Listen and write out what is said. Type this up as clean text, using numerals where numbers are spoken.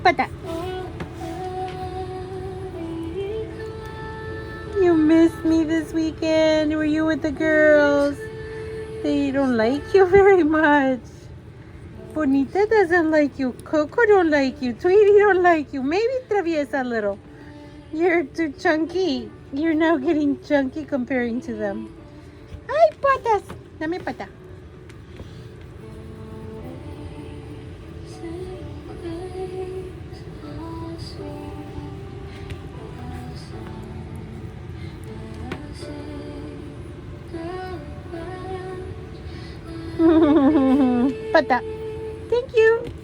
Pata. You missed me this weekend. Were you with the girls? They don't like you very much. Bonita doesn't like you. Coco don't like you. Tweety don't like you. Maybe Traviesa a little. You're too chunky. You're now getting chunky comparing to them. Ay, patas. Dame pata. Pata. Thank you.